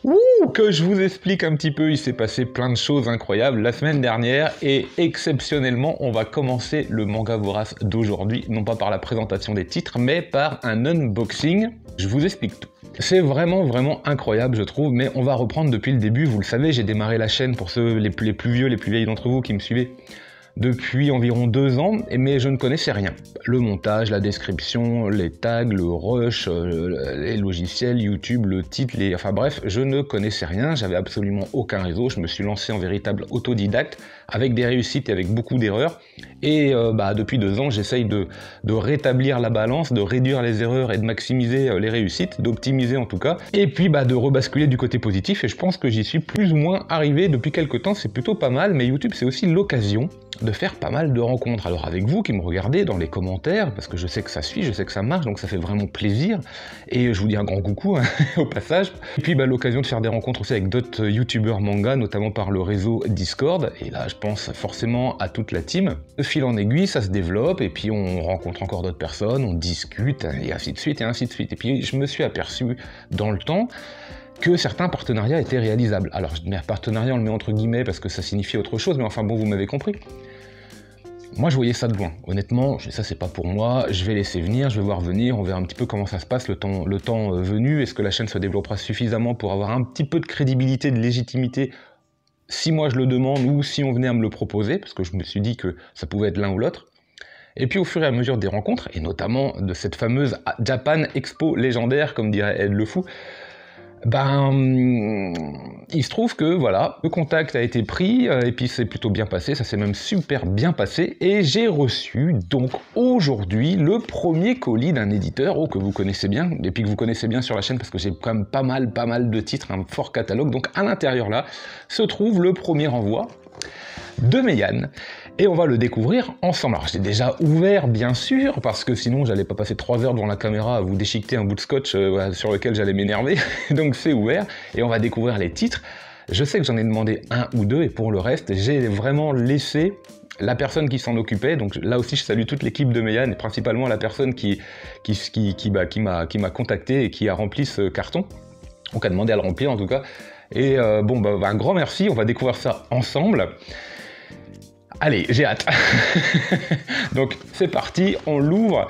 Ouh, que je vous explique un petit peu, il s'est passé plein de choses incroyables la semaine dernière et exceptionnellement, on va commencer le manga vorace d'aujourd'hui, non pas par la présentation des titres, mais par un unboxing. Je vous explique tout. C'est vraiment incroyable, je trouve, mais on va reprendre depuis le début. Vous le savez, j'ai démarré la chaîne pour ceux les plus vieux, les plus vieilles d'entre vous qui me suivaient depuis environ 2 ans, mais je ne connaissais rien. Le montage, la description, les tags, le rush, les logiciels, YouTube, le titre, enfin bref, je ne connaissais rien, j'avais absolument aucun réseau, je me suis lancé en véritable autodidacte, avec des réussites et avec beaucoup d'erreurs, et depuis 2 ans, j'essaye de rétablir la balance, de réduire les erreurs et de maximiser les réussites, d'optimiser en tout cas, et puis de rebasculer du côté positif, et je pense que j'y suis plus ou moins arrivé depuis quelques temps, c'est plutôt pas mal, mais YouTube c'est aussi l'occasion de faire pas mal de rencontres. Alors avec vous qui me regardez dans les commentaires, parce que je sais que ça suit, je sais que ça marche, donc ça fait vraiment plaisir, et je vous dis un grand coucou hein, au passage. Et puis l'occasion de faire des rencontres aussi avec d'autres youtubeurs manga, notamment par le réseau Discord, et là je pense forcément à toute la team. De fil en aiguille, ça se développe, et puis on rencontre encore d'autres personnes, on discute, et ainsi de suite, et ainsi de suite. Et puis je me suis aperçu dans le temps que certains partenariats étaient réalisables. Alors je mets partenariat, on le met entre guillemets parce que ça signifie autre chose, mais enfin bon, vous m'avez compris. Moi je voyais ça de loin, honnêtement, ça c'est pas pour moi, je vais laisser venir, je vais voir venir, on verra un petit peu comment ça se passe le temps venu, est-ce que la chaîne se développera suffisamment pour avoir un petit peu de crédibilité, de légitimité, si moi je le demande ou si on venait à me le proposer, parce que je me suis dit que ça pouvait être l'un ou l'autre. Et puis au fur et à mesure des rencontres, et notamment de cette fameuse Japan Expo légendaire, comme dirait Ed le Fou, il se trouve que voilà, le contact a été pris et puis c'est plutôt bien passé, ça s'est même super bien passé et j'ai reçu donc aujourd'hui le premier colis d'un éditeur que vous connaissez bien et puis que vous connaissez bien sur la chaîne parce que j'ai quand même pas mal de titres, un fort catalogue, donc à l'intérieur là se trouve le premier envoi de Meian. Et on va le découvrir ensemble. Alors j'ai déjà ouvert bien sûr, parce que sinon j'allais pas passer 3 heures devant la caméra à vous déchiqueter un bout de scotch sur lequel j'allais m'énerver, donc c'est ouvert, et on va découvrir les titres. Je sais que j'en ai demandé 1 ou 2, et pour le reste, j'ai vraiment laissé la personne qui s'en occupait, donc là aussi je salue toute l'équipe de Meian, et principalement la personne qui m'a contacté et qui a rempli ce carton, donc a demandé à le remplir en tout cas, et un grand merci, on va découvrir ça ensemble. Allez, j'ai hâte. Donc c'est parti, on l'ouvre.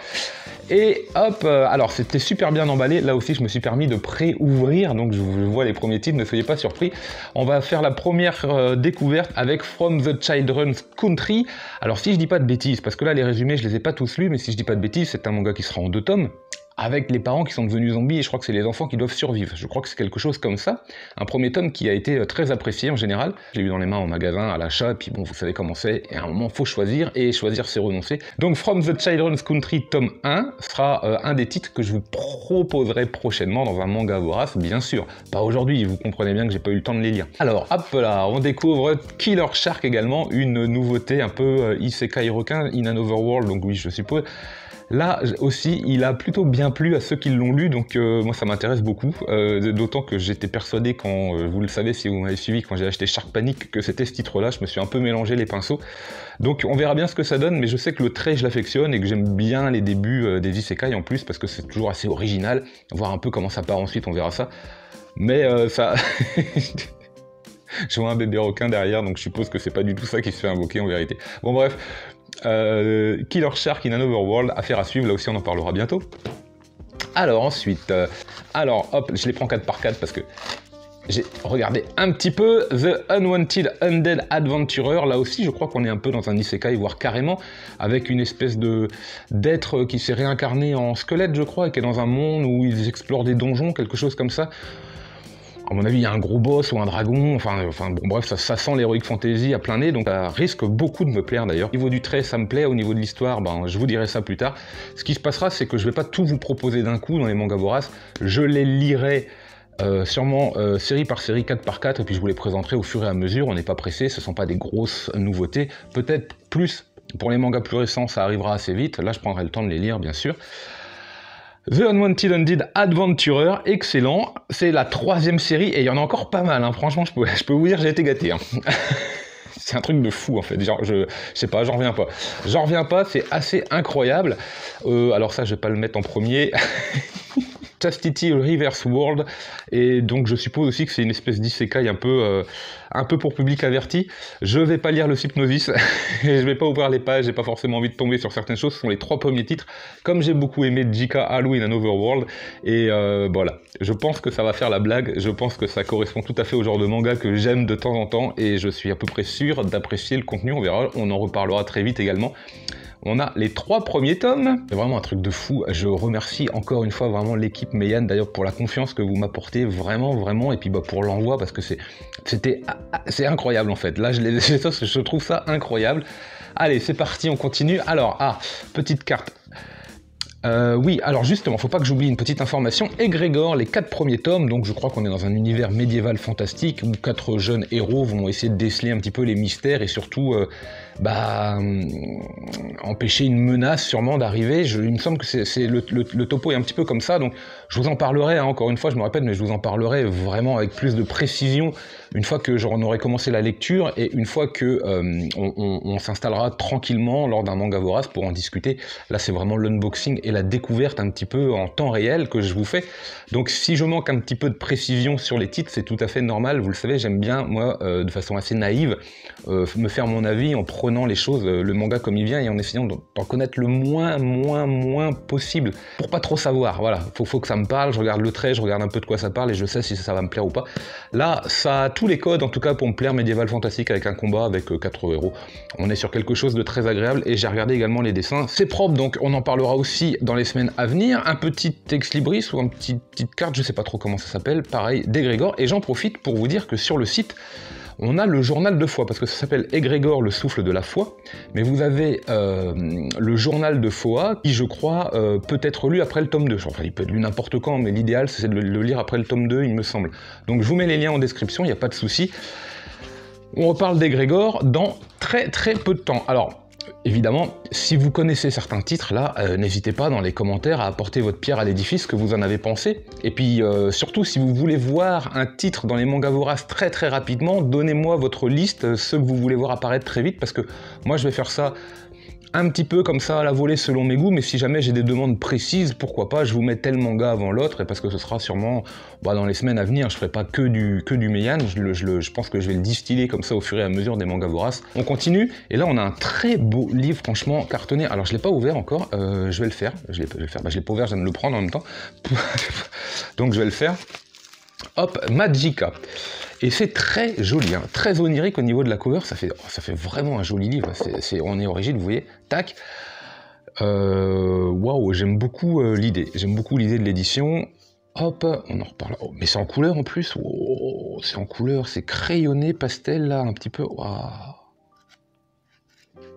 Et hop, alors c'était super bien emballé, là aussi je me suis permis de pré-ouvrir, donc je vois les premiers titres, ne soyez pas surpris. On va faire la première découverte avec From the Children's Country. Alors si je dis pas de bêtises, parce que là les résumés je les ai pas tous lus, mais si je dis pas de bêtises, c'est un manga qui sera en 2 tomes, avec les parents qui sont devenus zombies, et je crois que c'est les enfants qui doivent survivre. Je crois que c'est quelque chose comme ça. Un premier tome qui a été très apprécié en général. Je l'ai eu dans les mains en magasin, à l'achat, et puis bon, vous savez comment c'est, et à un moment, faut choisir, et choisir, c'est renoncer. Donc, From the Children's Country, tome 1, sera un des titres que je vous proposerai prochainement dans un manga vorace, bien sûr. Pas aujourd'hui, vous comprenez bien que j'ai pas eu le temps de les lire. Alors, hop là, on découvre Killer Shark également, une nouveauté un peu isekai requin, in another world, donc oui, je suppose. Là aussi, il a plutôt bien plu à ceux qui l'ont lu, donc moi ça m'intéresse beaucoup, d'autant que j'étais persuadé quand, vous le savez si vous m'avez suivi, quand j'ai acheté Shark Panic, que c'était ce titre-là, je me suis un peu mélangé les pinceaux. Donc on verra bien ce que ça donne, mais je sais que le trait je l'affectionne et que j'aime bien les débuts des isekai en plus, parce que c'est toujours assez original, voir un peu comment ça part ensuite, on verra ça. Mais ça... Je vois un bébé requin derrière, donc je suppose que c'est pas du tout ça qui se fait invoquer en vérité. Bon bref, Killer Shark in Another World, affaire à suivre, là aussi on en parlera bientôt. Alors ensuite, hop, je les prends 4 par 4 parce que j'ai regardé un petit peu The Unwanted Undead Adventurer. Là aussi je crois qu'on est un peu dans un isekai, voire carrément, avec une espèce d'être qui s'est réincarné en squelette je crois, et qui est dans un monde où ils explorent des donjons, quelque chose comme ça. À mon avis, il y a un gros boss ou un dragon, enfin bon, bref, ça sent l'heroic fantasy à plein nez, donc ça risque beaucoup de me plaire d'ailleurs. Au niveau du trait, ça me plaît, au niveau de l'histoire, je vous dirai ça plus tard. Ce qui se passera, c'est que je vais pas tout vous proposer d'un coup dans les mangas voraces, je les lirai sûrement série par série, 4 par 4, et puis je vous les présenterai au fur et à mesure, on n'est pas pressé, ce sont pas des grosses nouveautés, peut-être plus, pour les mangas plus récents, ça arrivera assez vite, là je prendrai le temps de les lire, bien sûr. The Unwanted Undead Adventurer, excellent, c'est la 3e série, et il y en a encore pas mal, hein. Franchement, je peux vous dire, j'ai été gâté. Hein. C'est un truc de fou, en fait, genre, je sais pas, j'en reviens pas. J'en reviens pas, c'est assez incroyable. Alors ça, je vais pas le mettre en premier. Chastity Reverse World, et donc je suppose aussi que c'est une espèce d'isekai un peu pour public averti. Je vais pas lire le Hypnosis, et je vais pas ouvrir les pages, j'ai pas forcément envie de tomber sur certaines choses, ce sont les 3 premiers titres, comme j'ai beaucoup aimé Jika Haru in an Overworld, et voilà, je pense que ça va faire la blague, je pense que ça correspond tout à fait au genre de manga que j'aime de temps en temps, et je suis à peu près sûr d'apprécier le contenu, on verra, on en reparlera très vite également. On a les 3 premiers tomes, c'est vraiment un truc de fou, je remercie encore une fois vraiment l'équipe Meian d'ailleurs pour la confiance que vous m'apportez, vraiment, et puis bah, pour l'envoi parce que c'est incroyable en fait, là je trouve ça incroyable. Allez c'est parti, on continue, alors, petite carte. Oui, alors justement, faut pas que j'oublie une petite information. Egrégor, les 4 premiers tomes, donc je crois qu'on est dans un univers médiéval fantastique où 4 jeunes héros vont essayer de déceler un petit peu les mystères et surtout empêcher une menace sûrement d'arriver. Il me semble que le topo est un petit peu comme ça, donc je vous en parlerai, hein, encore une fois, je me répète, mais je vous en parlerai vraiment avec plus de précision une fois que j'en aurai commencé la lecture et une fois que on s'installera tranquillement lors d'un manga vorace pour en discuter. Là, c'est vraiment l'unboxing et la découverte un petit peu en temps réel que je vous fais. Donc, si je manque un petit peu de précision sur les titres, c'est tout à fait normal. Vous le savez, j'aime bien, moi, de façon assez naïve, me faire mon avis en prenant les choses, le manga comme il vient et en essayant d'en connaître le moins possible pour pas trop savoir. Voilà, faut que ça me parle, je regarde le trait, je regarde un peu de quoi ça parle et je sais si ça va me plaire ou pas. Là, ça a tous les codes en tout cas pour me plaire, médiéval fantastique avec un combat avec 4 héros. On est sur quelque chose de très agréable et j'ai regardé également les dessins. C'est propre, donc on en parlera aussi dans les semaines à venir. Un petit ex libris ou une petite carte, je sais pas trop comment ça s'appelle, pareil, d'Egrégor. Et j'en profite pour vous dire que sur le site, on a le journal de foi, parce que ça s'appelle Egrégor, le souffle de la foi, mais vous avez le journal de Foa, qui je crois peut être lu après le tome 2. Enfin, il peut être lu n'importe quand, mais l'idéal c'est de le lire après le tome 2, il me semble. Donc je vous mets les liens en description, il n'y a pas de souci. On reparle d'Egrégor dans très peu de temps. Alors, évidemment, si vous connaissez certains titres, là, n'hésitez pas dans les commentaires à apporter votre pierre à l'édifice, ce que vous en avez pensé. Et puis, surtout, si vous voulez voir un titre dans les mangas voraces très rapidement, donnez-moi votre liste, ceux que vous voulez voir apparaître très vite, parce que moi, je vais faire ça un petit peu comme ça à la volée selon mes goûts, mais si jamais j'ai des demandes précises, pourquoi pas, je vous mets tel manga avant l'autre, et parce que ce sera sûrement dans les semaines à venir, je ferai pas que du Meian, je pense que je vais le distiller comme ça au fur et à mesure des mangas voraces. On continue, et là on a un très beau livre, franchement, cartonné. Alors je l'ai pas ouvert encore, je vais le faire, je l'ai pas ouvert, je viens de le prendre en même temps, donc je vais le faire. Hop, Magica. Et c'est très joli, hein, très onirique au niveau de la cover, ça fait vraiment un joli livre, on est origine, vous voyez, tac. Waouh, j'aime beaucoup l'idée de l'édition. Hop, on en reparle. Oh, mais c'est en couleur en plus, oh, c'est en couleur, c'est crayonné, pastel là, un petit peu. Waouh.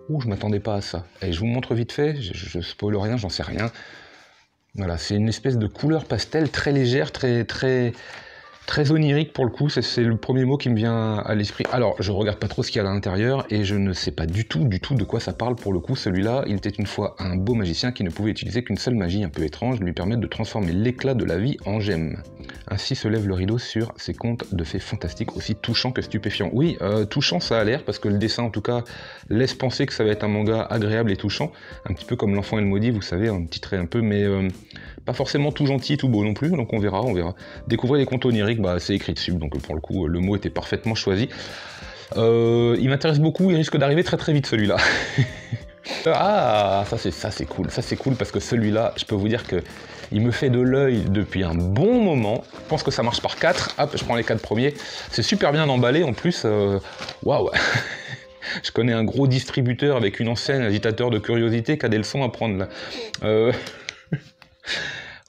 Ouh, je m'attendais pas à ça. Et je vous montre vite fait, je spoil rien, j'en sais rien. Voilà, c'est une espèce de couleur pastel très légère, très onirique pour le coup, c'est le premier mot qui me vient à l'esprit. Alors, je regarde pas trop ce qu'il y a à l'intérieur et je ne sais pas du tout de quoi ça parle pour le coup. Celui-là, il était une fois un beau magicien qui ne pouvait utiliser qu'une seule magie un peu étrange, lui permettre de transformer l'éclat de la vie en gemme. Ainsi se lève le rideau sur ces contes de fées fantastiques aussi touchants que stupéfiants. Oui, touchant ça a l'air, parce que le dessin en tout cas laisse penser que ça va être un manga agréable et touchant, un petit peu comme L'Enfant et le Maudit, vous savez, un petit trait un peu, mais pas forcément tout gentil, tout beau non plus, donc on verra. Découvrez les contes oniriques, c'est écrit dessus, donc pour le coup, le mot était parfaitement choisi. Il m'intéresse beaucoup, il risque d'arriver très vite celui-là. Ah, ça c'est cool parce que celui-là, je peux vous dire que il me fait de l'œil depuis un bon moment. Je pense que ça marche par 4. Hop, je prends les 4 premiers. C'est super bien emballé en plus. Waouh. Je connais un gros distributeur avec une enseigne agitateur de curiosité qui a des leçons à prendre là.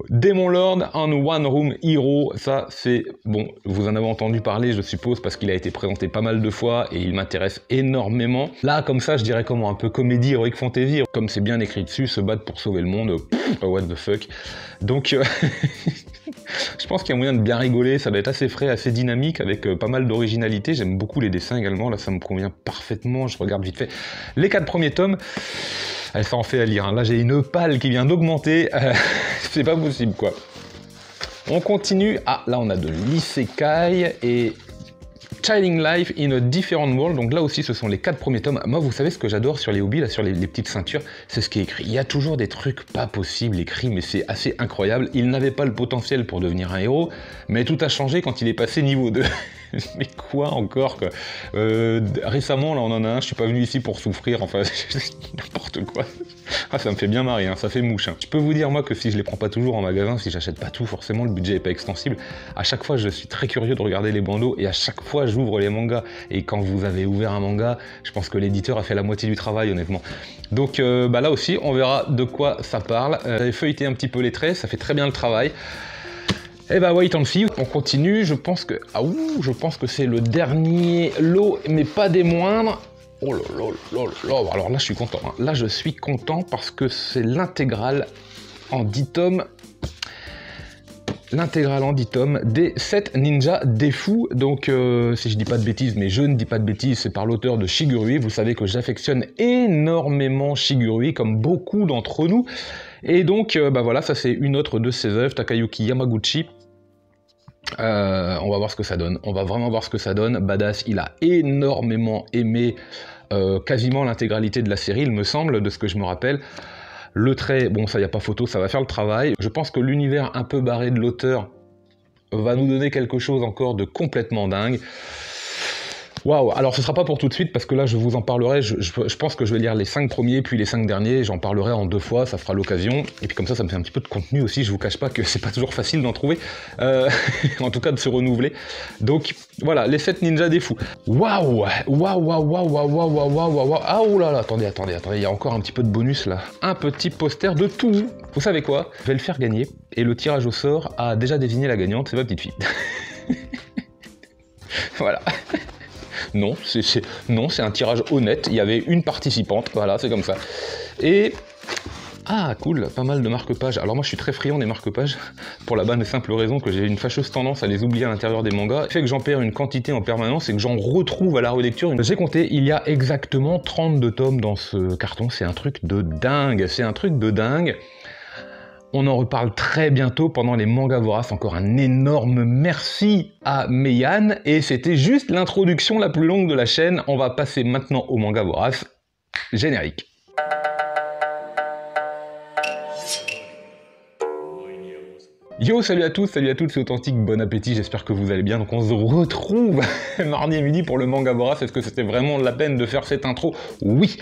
Demon Lord en One Room Hero, ça c'est bon, vous en avez entendu parler je suppose parce qu'il a été présenté pas mal de fois et il m'intéresse énormément. Là comme ça je dirais comment, un peu comédie, heroic fantasy, comme c'est bien écrit dessus, se battre pour sauver le monde, what the fuck. Donc je pense qu'il y a moyen de bien rigoler, ça doit être assez frais, assez dynamique avec pas mal d'originalité, j'aime beaucoup les dessins également, là ça me convient parfaitement, je regarde vite fait les 4 premiers tomes. Elle s'en fait à lire, hein. Là j'ai une palle qui vient d'augmenter, c'est pas possible quoi. On continue, là on a de l'isekai et Chilling Life in a Different World, donc là aussi ce sont les 4 premiers tomes. Moi vous savez ce que j'adore sur les hobbies, là sur les petites ceintures, c'est ce qui est écrit. Il y a toujours des trucs pas possibles écrits, mais c'est assez incroyable. Il n'avait pas le potentiel pour devenir un héros, mais tout a changé quand il est passé niveau 2. Mais quoi encore quoi. Récemment là on en a un, je suis pas venu ici pour souffrir, enfin n'importe quoi. Ah ça me fait bien marrer, hein, ça fait mouche. Hein. Je peux vous dire moi que si je les prends pas toujours en magasin, si j'achète pas tout, forcément le budget est pas extensible. À chaque fois je suis très curieux de regarder les bandeaux et à chaque fois j'ouvre les mangas. Et quand vous avez ouvert un manga, je pense que l'éditeur a fait la moitié du travail honnêtement. Donc là aussi on verra de quoi ça parle. J'avais feuilleté un petit peu les traits, ça fait très bien le travail. Et bah wait and see, on continue, je pense que c'est le dernier lot, mais pas des moindres. Oh là là là là, alors là je suis content, hein. Là je suis content parce que c'est l'intégrale en 10 tomes. L'intégrale en 10 tomes des 7 ninjas des fous. Donc si je dis pas de bêtises, mais je ne dis pas de bêtises, c'est par l'auteur de Shigurui. Vous savez que j'affectionne énormément Shigurui, comme beaucoup d'entre nous. Et donc voilà, ça c'est une autre de ses œuvres, Takayuki Yamaguchi. On va voir ce que ça donne, on va vraiment voir ce que ça donne. Badass, il a énormément aimé quasiment l'intégralité de la série, il me semble, de ce que je me rappelle. Le trait, bon ça y a pas photo, ça va faire le travail. Je pense que l'univers un peu barré de l'auteur va nous donner quelque chose encore de complètement dingue. Waouh, alors ce sera pas pour tout de suite parce que là je vous en parlerai, je pense que je vais lire les 5 premiers puis les 5 derniers, j'en parlerai en 2 fois, ça fera l'occasion, et puis comme ça me fait un petit peu de contenu aussi, je vous cache pas que c'est pas toujours facile d'en trouver, en tout cas de se renouveler. Donc voilà, les 7 ninjas des fous. Waouh, ah oh là là, attendez, il y a encore un petit peu de bonus là, un petit poster de tout. Vous savez quoi, je vais le faire gagner, et le tirage au sort a déjà désigné la gagnante, c'est ma petite fille. Voilà. Non, c'est un tirage honnête, il y avait une participante, voilà, c'est comme ça. Et... ah, cool, pas mal de marque-pages. Alors moi, je suis très friand des marque-pages, pour la bonne et simple raison que j'ai une fâcheuse tendance à les oublier à l'intérieur des mangas. Ce fait que j'en perds une quantité en permanence et que j'en retrouve à la relecture. J'ai compté, il y a exactement 32 tomes dans ce carton, c'est un truc de dingue, c'est un truc de dingue. On en reparle très bientôt pendant les Mangas Voraces. Encore un énorme merci à Meian. Et c'était juste l'introduction la plus longue de la chaîne. On va passer maintenant aux Mangas Voraces. Générique. Yo, salut à tous, c'est Authentique, bon appétit, j'espère que vous allez bien. Donc on se retrouve mardi midi pour le Manga Vorace. Est-ce que c'était vraiment la peine de faire cette intro? Oui.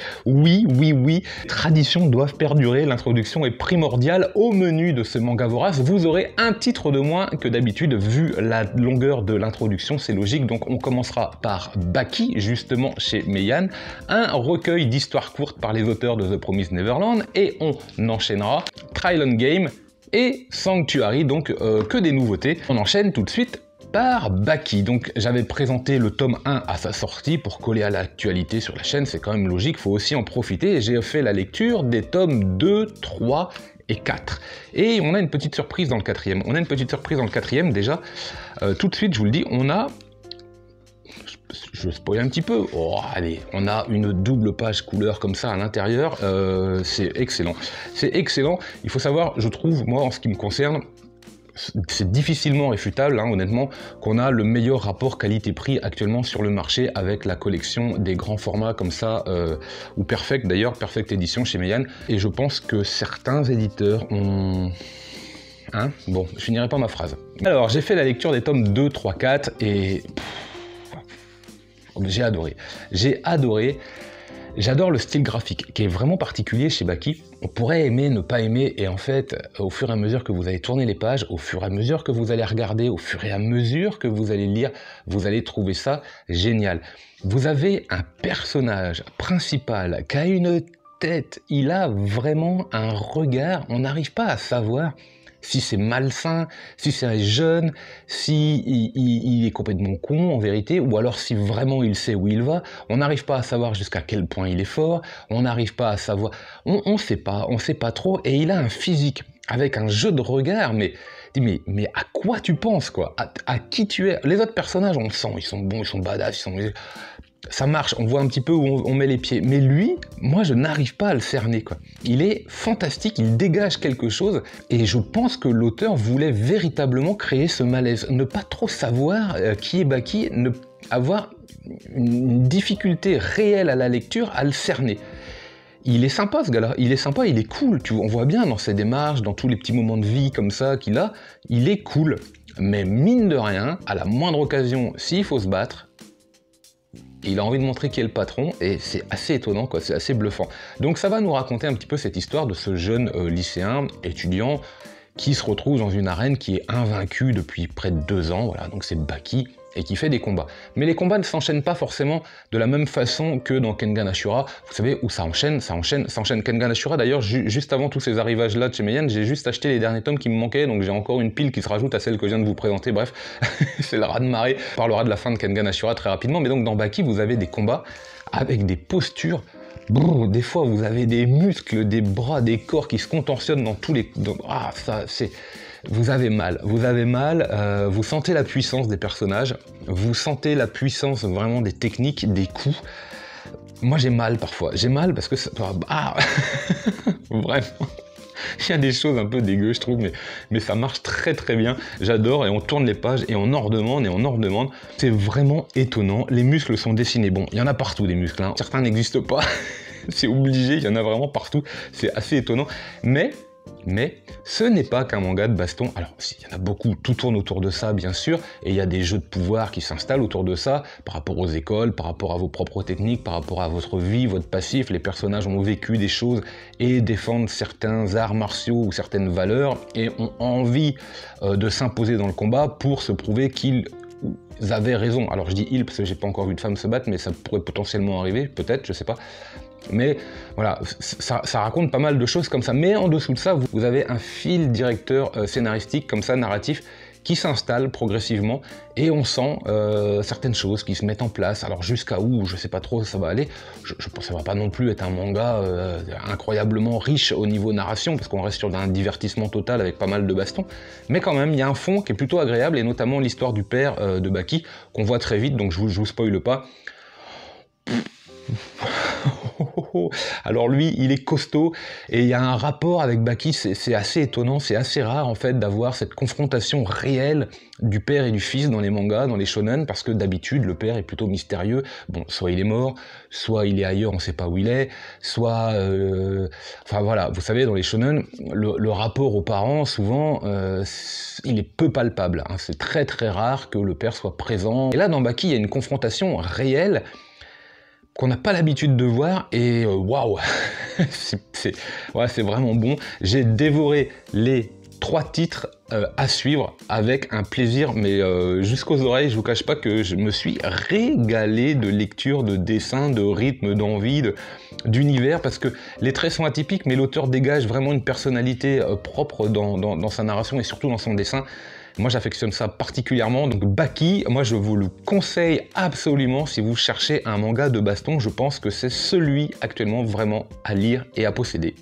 Traditions doivent perdurer, l'introduction est primordiale. Au menu de ce Manga Vorace, vous aurez un titre de moins que d'habitude, vu la longueur de l'introduction, c'est logique. Donc on commencera par Baki, justement chez Meian, un recueil d'histoires courtes par les auteurs de The Promised Neverland, et on enchaînera Trial and Game et Sanctuary, donc que des nouveautés. On enchaîne tout de suite par Baki. Donc j'avais présenté le tome 1 à sa sortie pour coller à l'actualité sur la chaîne, c'est quand même logique, faut aussi en profiter, et j'ai fait la lecture des tomes 2, 3 et 4. Et on a une petite surprise dans le quatrième. Déjà. Tout de suite, je vous le dis, on a... je spoil un petit peu. Oh, allez, on a une double page couleur comme ça à l'intérieur. C'est excellent. C'est excellent. Il faut savoir, je trouve, moi, en ce qui me concerne, c'est difficilement réfutable, hein, honnêtement, qu'on a le meilleur rapport qualité-prix actuellement sur le marché avec la collection des grands formats comme ça, ou Perfect d'ailleurs, Perfect Edition chez Meian. Et je pense que certains éditeurs ont... hein, bon, je finirai pas ma phrase. Alors, j'ai fait la lecture des tomes 2, 3, 4 et... j'ai adoré. J'adore le style graphique, qui est vraiment particulier chez Baki. On pourrait aimer, ne pas aimer, et en fait, au fur et à mesure que vous allez tourner les pages, au fur et à mesure que vous allez regarder, au fur et à mesure que vous allez lire, vous allez trouver ça génial. Vous avez un personnage principal qui a une tête, il a vraiment un regard, on n'arrive pas à savoir si c'est malsain, si c'est jeune, si il est complètement con en vérité, ou alors si vraiment il sait où il va. On n'arrive pas à savoir jusqu'à quel point il est fort, on n'arrive pas à savoir, on sait pas trop, et il a un physique avec un jeu de regard, mais à quoi tu penses, quoi, à qui tu es. Les autres personnages, on le sent, ils sont bons, ils sont badass, ça marche, on voit un petit peu où on met les pieds. Mais lui, moi, je n'arrive pas à le cerner, quoi. Il est fantastique, il dégage quelque chose, et je pense que l'auteur voulait véritablement créer ce malaise. Ne pas trop savoir qui est Baki, avoir une difficulté réelle à la lecture, à le cerner. Il est sympa ce gars-là, il est sympa, il est cool, on voit bien dans ses démarches, dans tous les petits moments de vie comme ça qu'il a, il est cool. Mais mine de rien, à la moindre occasion, s'il faut se battre, il a envie de montrer qui est le patron, et c'est assez étonnant, quoi, c'est assez bluffant. Donc ça va nous raconter un petit peu cette histoire de ce jeune lycéen, étudiant, qui se retrouve dans une arène qui est invaincue depuis près de 2 ans, voilà, donc c'est Baki, et qui fait des combats. Mais les combats ne s'enchaînent pas forcément de la même façon que dans Kengan Ashura, vous savez, où ça enchaîne. Kengan Ashura, d'ailleurs, juste avant tous ces arrivages-là de chez Meian, j'ai juste acheté les derniers tomes qui me manquaient, donc j'ai encore une pile qui se rajoute à celle que je viens de vous présenter, bref, c'est le raz-de-marée. On parlera de la fin de Kengan Ashura très rapidement, mais donc dans Baki, vous avez des combats avec des postures. Brrr, des fois, vous avez des muscles, des bras, des corps qui se contorsionnent dans tous les... Ah, ça, c'est... Vous avez mal, vous sentez la puissance des personnages, vous sentez la puissance vraiment des techniques, des coups. Moi j'ai mal parfois, j'ai mal parce que ça... Ah vraiment, il y a des choses un peu dégueu je trouve, mais ça marche très très bien, j'adore, et on tourne les pages et on en redemande et on en redemande. C'est vraiment étonnant, les muscles sont dessinés, bon, il y en a partout des muscles, hein. Certains n'existent pas, c'est obligé, il y en a vraiment partout, c'est assez étonnant, mais ce n'est pas qu'un manga de baston. Alors, il y en a beaucoup, tout tourne autour de ça, bien sûr, et il y a des jeux de pouvoir qui s'installent autour de ça, par rapport aux écoles, par rapport à vos propres techniques, par rapport à votre vie, votre passif. Les personnages ont vécu des choses et défendent certains arts martiaux ou certaines valeurs, et ont envie de s'imposer dans le combat pour se prouver qu'ils avaient raison. Alors, je dis « ils » parce que j'ai pas encore vu de femme se battre, mais ça pourrait potentiellement arriver, peut-être, je sais pas. Mais voilà, ça raconte pas mal de choses comme ça. Mais en dessous de ça, vous avez un fil directeur scénaristique, comme ça, narratif, qui s'installe progressivement, et on sent certaines choses qui se mettent en place. Alors jusqu'à où, je sais pas trop où ça va aller. Je pense que ça va pas non plus être un manga incroyablement riche au niveau narration, parce qu'on reste sur un divertissement total avec pas mal de bastons. Mais quand même, il y a un fond qui est plutôt agréable, et notamment l'histoire du père de Baki, qu'on voit très vite, donc je vous spoile pas. Alors lui, il est costaud, et il y a un rapport avec Baki, c'est assez étonnant, c'est assez rare en fait d'avoir cette confrontation réelle du père et du fils dans les mangas, dans les shonen, parce que d'habitude le père est plutôt mystérieux. Bon, soit il est mort, soit il est ailleurs, on sait pas où il est, soit... Enfin voilà, vous savez, dans les shonen, le rapport aux parents, souvent, il est peu palpable, hein. C'est très très rare que le père soit présent. Et là, dans Baki, il y a une confrontation réelle, qu'on n'a pas l'habitude de voir, et waouh, c'est vraiment bon. J'ai dévoré les 3 titres à suivre avec un plaisir, mais jusqu'aux oreilles. Je vous cache pas que je me suis régalé de lecture, de dessin, de rythme, d'envie, d'univers, parce que les traits sont atypiques, mais l'auteur dégage vraiment une personnalité propre dans sa narration et surtout dans son dessin. Moi, j'affectionne ça particulièrement. Donc Baki, moi, je vous le conseille absolument si vous cherchez un manga de baston. Je pense que c'est celui actuellement vraiment à lire et à posséder.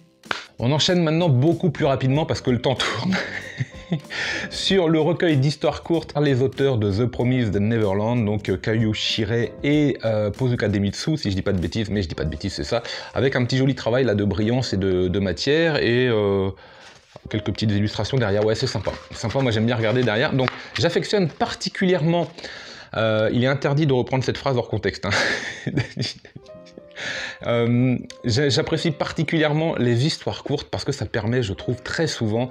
On enchaîne maintenant beaucoup plus rapidement parce que le temps tourne. Sur le recueil d'histoires courtes par les auteurs de The Promised Neverland, donc Kayu Shirei et Pozuka Demitsu, si je dis pas de bêtises, mais je dis pas de bêtises, c'est ça, avec un petit joli travail là de brillance et de matière, et quelques petites illustrations derrière. Ouais, c'est sympa, moi j'aime bien regarder derrière. Donc j'affectionne particulièrement, il est interdit de reprendre cette phrase hors contexte, hein. J'apprécie particulièrement les histoires courtes parce que ça permet, je trouve, très souvent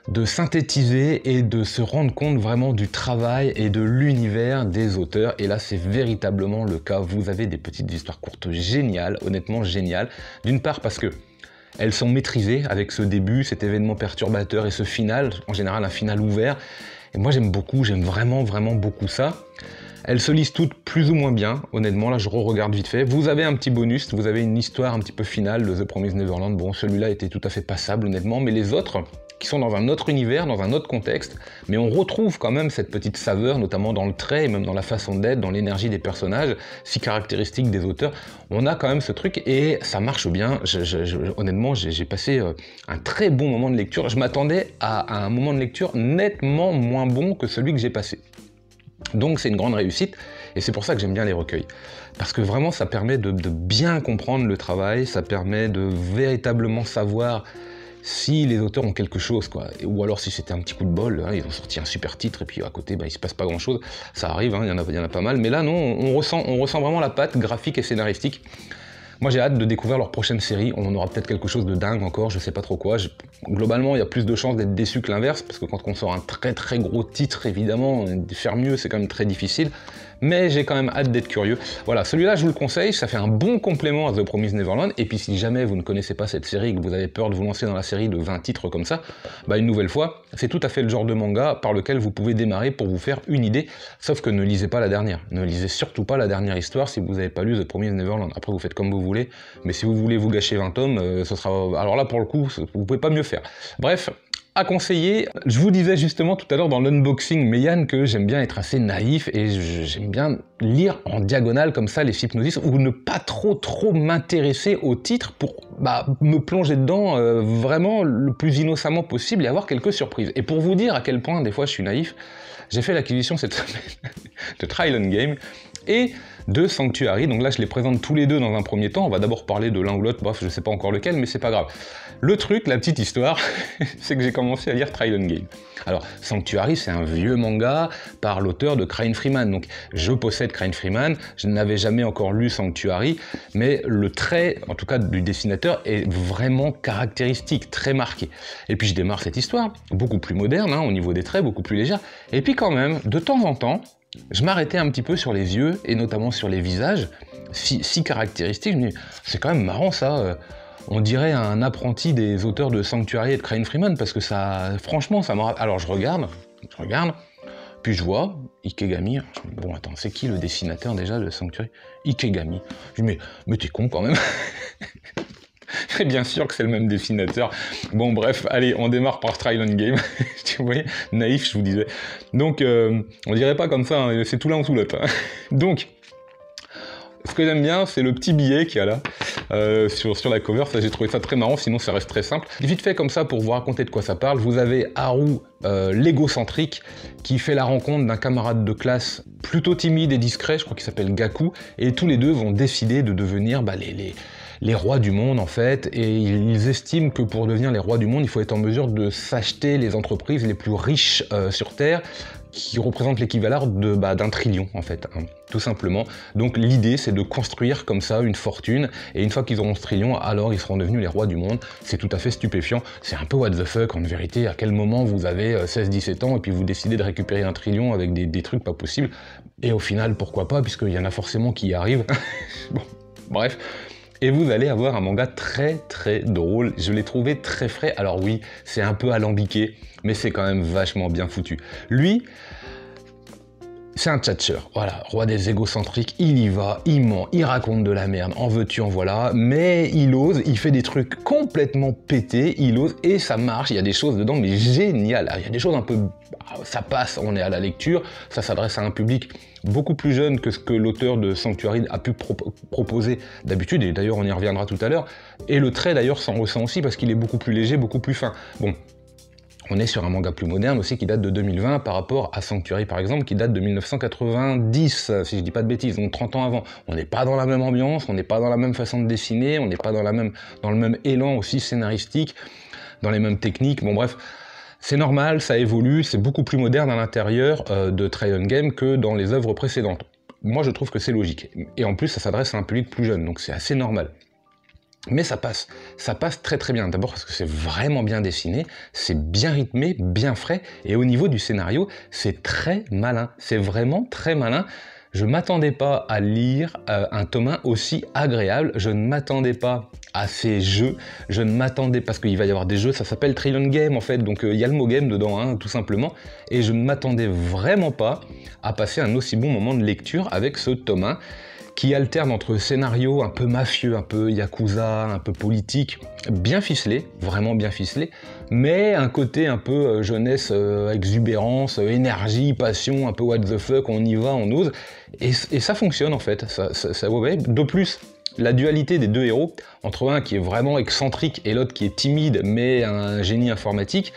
de synthétiser et de se rendre compte vraiment du travail et de l'univers des auteurs. Et là, c'est véritablement le cas. Vous avez des petites histoires courtes géniales, honnêtement géniales. D'une part parce que elles sont maîtrisées avec ce début, cet événement perturbateur et ce final, en général un final ouvert. Et moi j'aime vraiment beaucoup ça. Elles se lisent toutes plus ou moins bien, honnêtement, là je re-regarde vite fait. Vous avez un petit bonus, vous avez une histoire un petit peu finale de The Promised Neverland. Bon, celui-là était tout à fait passable, honnêtement, mais les autres, qui sont dans un autre univers, dans un autre contexte, mais on retrouve quand même cette petite saveur, notamment dans le trait, et même dans la façon d'être, dans l'énergie des personnages, si caractéristique des auteurs. On a quand même ce truc, et ça marche bien. Honnêtement, j'ai passé un très bon moment de lecture. Je m'attendais à un moment de lecture nettement moins bon que celui que j'ai passé. Donc c'est une grande réussite, et c'est pour ça que j'aime bien les recueils. Parce que vraiment ça permet de bien comprendre le travail, ça permet de véritablement savoir si les auteurs ont quelque chose, quoi. Ou alors si c'était un petit coup de bol, hein, ils ont sorti un super titre et puis à côté, bah, il se passe pas grand chose. Ça arrive, hein, il y en a pas mal. Mais là, non, on ressent vraiment la patte graphique et scénaristique. Moi j'ai hâte de découvrir leur prochaine série, on en aura peut-être quelque chose de dingue encore, je sais pas trop quoi. Globalement il y a plus de chances d'être déçu que l'inverse, parce que quand on sort un très gros titre, évidemment, faire mieux c'est quand même très difficile. Mais j'ai quand même hâte d'être curieux. Voilà, celui-là je vous le conseille, ça fait un bon complément à The Promised Neverland, et puis si jamais vous ne connaissez pas cette série et que vous avez peur de vous lancer dans la série de 20 titres comme ça, bah une nouvelle fois, c'est tout à fait le genre de manga par lequel vous pouvez démarrer pour vous faire une idée, sauf que ne lisez pas la dernière. Ne lisez surtout pas la dernière histoire si vous n'avez pas lu The Promised Neverland. Après vous faites comme vous voulez, mais si vous voulez vous gâcher 20 tomes, ce sera... Alors là pour le coup, vous pouvez pas mieux faire. Bref, à conseiller. Je vous disais justement tout à l'heure dans l'unboxing, Meian, que j'aime bien être assez naïf et j'aime bien lire en diagonale comme ça les Hypnosis, ou ne pas trop m'intéresser au titre pour me plonger dedans vraiment le plus innocemment possible et avoir quelques surprises. Et pour vous dire à quel point des fois je suis naïf, j'ai fait l'acquisition cette semaine de Trilon Game et de Sanctuary. Donc là je les présente tous les deux dans un premier temps, on va d'abord parler de l'un ou l'autre, bref je sais pas encore lequel, mais c'est pas grave. Le truc, la petite histoire, c'est que j'ai commencé à lire Trilon Game. Alors Sanctuary c'est un vieux manga par l'auteur de Crying Freeman, donc je possède Crying Freeman, je n'avais jamais encore lu Sanctuary, mais le trait, en tout cas du dessinateur, est vraiment caractéristique, très marqué. Et puis je démarre cette histoire, beaucoup plus moderne, hein, au niveau des traits, beaucoup plus légère, et puis quand même, de temps en temps, je m'arrêtais un petit peu sur les yeux, et notamment sur les visages, si caractéristiques. Je me dis, c'est quand même marrant ça, on dirait un apprenti des auteurs de Sanctuary et de Crying Freeman, parce que ça, franchement, ça m'a... Alors je regarde, puis je vois Ikegami, je me dis, bon attends, c'est qui le dessinateur déjà de Sanctuary? Ikegami. Je me dis, mais t'es con quand même. Et bien sûr que c'est le même dessinateur. Bon bref, allez, on démarre par Trilon Game. Vous voyez, naïf, je vous disais. Donc, on dirait pas comme ça, hein, c'est tout l'un ou tout l'autre. Hein. Donc, ce que j'aime bien, c'est le petit billet qu'il y a là, sur la cover. Ça, j'ai trouvé ça très marrant, sinon ça reste très simple. Vite fait comme ça, pour vous raconter de quoi ça parle, vous avez Haru, l'égocentrique, qui fait la rencontre d'un camarade de classe plutôt timide et discret, je crois qu'il s'appelle Gaku, et tous les deux vont décider de devenir les rois du monde en fait, et ils estiment que pour devenir les rois du monde, il faut être en mesure de s'acheter les entreprises les plus riches sur Terre, qui représentent l'équivalent d'un trillion en fait, hein, tout simplement. Donc l'idée c'est de construire comme ça une fortune, et une fois qu'ils auront ce trillion, alors ils seront devenus les rois du monde. C'est tout à fait stupéfiant, c'est un peu what the fuck en vérité. À quel moment vous avez 16-17 ans et puis vous décidez de récupérer un trillion avec des trucs pas possibles, et au final pourquoi pas, puisqu'il y en a forcément qui y arrivent. Bon, bref. Et vous allez avoir un manga très drôle, je l'ai trouvé très frais. Alors oui, c'est un peu alambiqué, mais c'est quand même vachement bien foutu. Lui, c'est un tchatcheur, voilà, roi des égocentriques, il y va, il ment, il raconte de la merde, en veux-tu, en voilà, mais il ose, il fait des trucs complètement pétés, il ose, et ça marche, il y a des choses dedans, mais géniales, il y a des choses un peu... ça passe, on est à la lecture, ça s'adresse à un public beaucoup plus jeune que ce que l'auteur de Sanctuary a pu proposer d'habitude, et d'ailleurs on y reviendra tout à l'heure, et le trait d'ailleurs s'en ressent aussi parce qu'il est beaucoup plus léger, beaucoup plus fin. Bon, on est sur un manga plus moderne aussi qui date de 2020 par rapport à Sanctuary par exemple qui date de 1990, si je dis pas de bêtises, donc 30 ans avant. On n'est pas dans la même ambiance, on n'est pas dans la même façon de dessiner, on n'est pas dans le même élan aussi scénaristique, dans les mêmes techniques, bon bref. C'est normal, ça évolue, c'est beaucoup plus moderne à l'intérieur de Trilon Game que dans les œuvres précédentes. Moi je trouve que c'est logique. Et en plus ça s'adresse à un public plus jeune, donc c'est assez normal. Mais ça passe très bien, d'abord parce que c'est vraiment bien dessiné, c'est bien rythmé, bien frais, et au niveau du scénario, c'est très malin, c'est vraiment très malin. Je ne m'attendais pas à lire un tome 1 aussi agréable, je ne m'attendais pas à ces jeux, je ne m'attendais, parce qu'il va y avoir des jeux, ça s'appelle Trilon Game en fait, donc il y a le mot game dedans, hein, tout simplement, et je ne m'attendais vraiment pas à passer un aussi bon moment de lecture avec ce tome 1, qui alterne entre scénario un peu mafieux, un peu yakuza, un peu politique, bien ficelé, vraiment bien ficelé, mais un côté un peu jeunesse, exubérance, énergie, passion, un peu what the fuck, on y va, on ose, et ça fonctionne en fait, ouais. De plus, la dualité des deux héros, entre un qui est vraiment excentrique et l'autre qui est timide mais un génie informatique,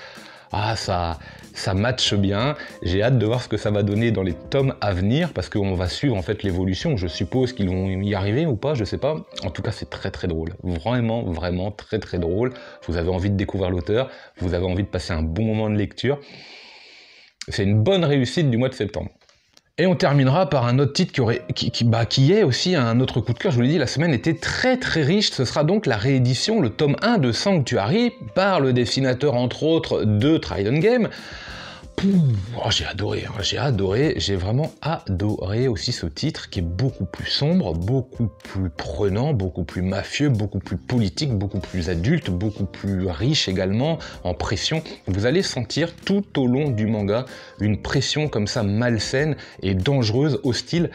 Ah, ça matche bien. J'ai hâte de voir ce que ça va donner dans les tomes à venir, parce qu'on va suivre en fait l'évolution. Je suppose qu'ils vont y arriver ou pas, je sais pas. En tout cas, c'est très très drôle. Vraiment, vraiment très très drôle. Vous avez envie de découvrir l'auteur, vous avez envie de passer un bon moment de lecture. C'est une bonne réussite du mois de septembre. Et on terminera par un autre titre qui est aussi un autre coup de cœur. Je vous l'ai dit, la semaine était très très riche. Ce sera donc la réédition, le tome 1 de Sanctuary, par le dessinateur entre autres de Trident Game. Oh, j'ai adoré, j'ai vraiment adoré aussi ce titre qui est beaucoup plus sombre, beaucoup plus prenant, beaucoup plus mafieux, beaucoup plus politique, beaucoup plus adulte, beaucoup plus riche également en pression. Vous allez sentir tout au long du manga une pression comme ça malsaine et dangereuse, hostile.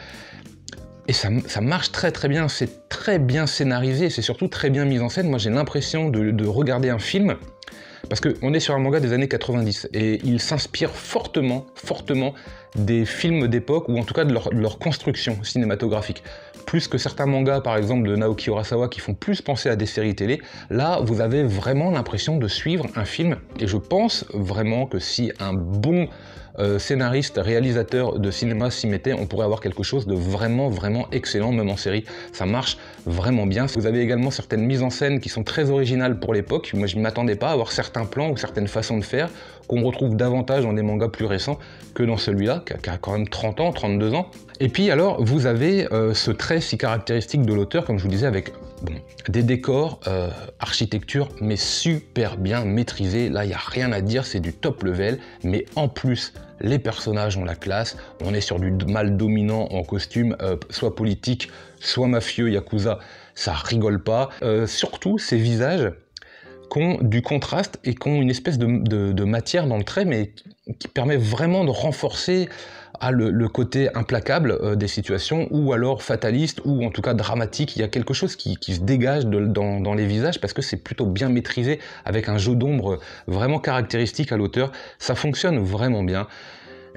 Et ça marche très très bien, c'est très bien scénarisé, c'est surtout très bien mis en scène. Moi j'ai l'impression de regarder un film, parce qu'on est sur un manga des années 90, et il s'inspire fortement des films d'époque, ou en tout cas de leur construction cinématographique. Plus que certains mangas, par exemple de Naoki Urasawa, qui font plus penser à des séries télé, là vous avez vraiment l'impression de suivre un film, et je pense vraiment que si un bon scénariste, réalisateur de cinéma s'y mettait, on pourrait avoir quelque chose de vraiment excellent, même en série. Ça marche vraiment bien. Vous avez également certaines mises en scène qui sont très originales pour l'époque. Moi, je ne m'attendais pas à avoir certains plans ou certaines façons de faire qu'on retrouve davantage dans des mangas plus récents que dans celui-là, qui a quand même 30 ans, 32 ans. Et puis alors, vous avez ce trait si caractéristique de l'auteur, comme je vous disais, avec des décors, architecture, mais super bien maîtrisés. Là, il n'y a rien à dire, c'est du top level, mais en plus, les personnages ont la classe, on est sur du mal dominant en costume, soit politique, soit mafieux, yakuza, ça rigole pas. Surtout, ces visages qui ont du contraste et qui ont une espèce de matière dans le trait, mais qui permet vraiment de renforcer le côté implacable des situations, ou alors fataliste, ou en tout cas dramatique. Il y a quelque chose qui se dégage dans les visages, parce que c'est plutôt bien maîtrisé, avec un jeu d'ombre vraiment caractéristique à l'auteur. Ça fonctionne vraiment bien,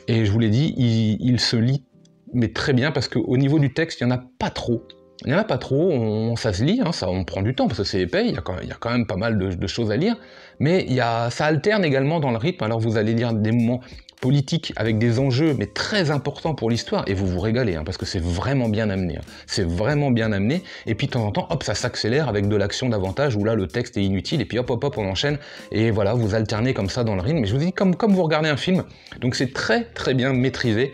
et je vous l'ai dit, il se lit mais très bien, parce qu'au niveau du texte, il n'y en a pas trop. Il n'y en a pas trop, ça se lit, hein, on prend du temps, parce que c'est épais, il y a quand même pas mal de choses à lire, mais ça alterne également dans le rythme. Alors vous allez lire des moments politiques avec des enjeux, mais très importants pour l'histoire, et vous vous régalez, hein, parce que c'est vraiment bien amené. Hein. C'est vraiment bien amené, et puis de temps en temps, hop, ça s'accélère avec de l'action davantage, où là, le texte est inutile, et puis hop, on enchaîne, et voilà, vous alternez comme ça dans le rythme. Mais je vous dis, comme vous regardez un film, donc c'est très très bien maîtrisé.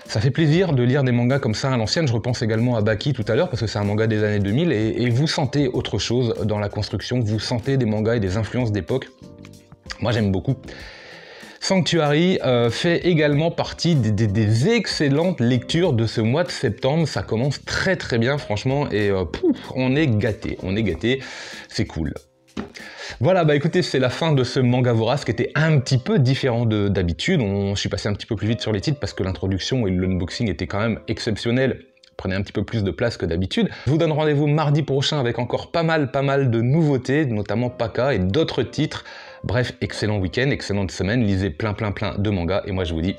Ça fait plaisir de lire des mangas comme ça à l'ancienne. Je repense également à Baki tout à l'heure, parce que c'est un manga des années 2000, et vous sentez autre chose dans la construction, vous sentez des mangas et des influences d'époque. Moi j'aime beaucoup. Sanctuary fait également partie des excellentes lectures de ce mois de septembre. Ça commence très très bien franchement, et on est gâtés, c'est cool. Voilà, bah écoutez, c'est la fin de ce manga vorace qui était un petit peu différent d'habitude. Je suis passé un petit peu plus vite sur les titres parce que l'introduction et l'unboxing étaient quand même exceptionnels. Prenez un petit peu plus de place que d'habitude. Je vous donne rendez-vous mardi prochain avec encore pas mal de nouveautés, notamment Paka et d'autres titres. Bref, excellent week-end, excellente semaine, lisez plein de mangas, et moi je vous dis